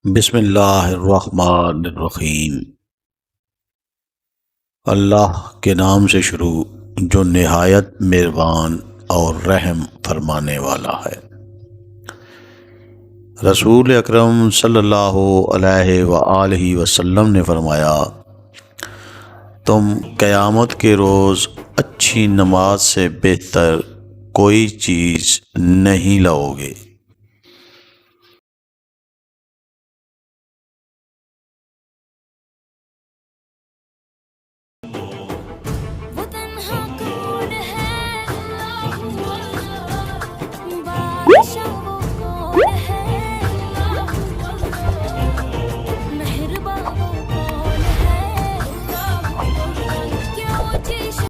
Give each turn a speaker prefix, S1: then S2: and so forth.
S1: बिस्मिल्लाहिर्रहमानिर्रहीम। अल्लाह के नाम से शुरू जो निहायत मेहरबान और रहम फरमाने वाला है। रसूल अकरम सल्लल्लाहु अलैहि वसल्लम ने फरमाया, तुम क़यामत के रोज़ अच्छी नमाज से बेहतर कोई चीज़ नहीं लाओगे।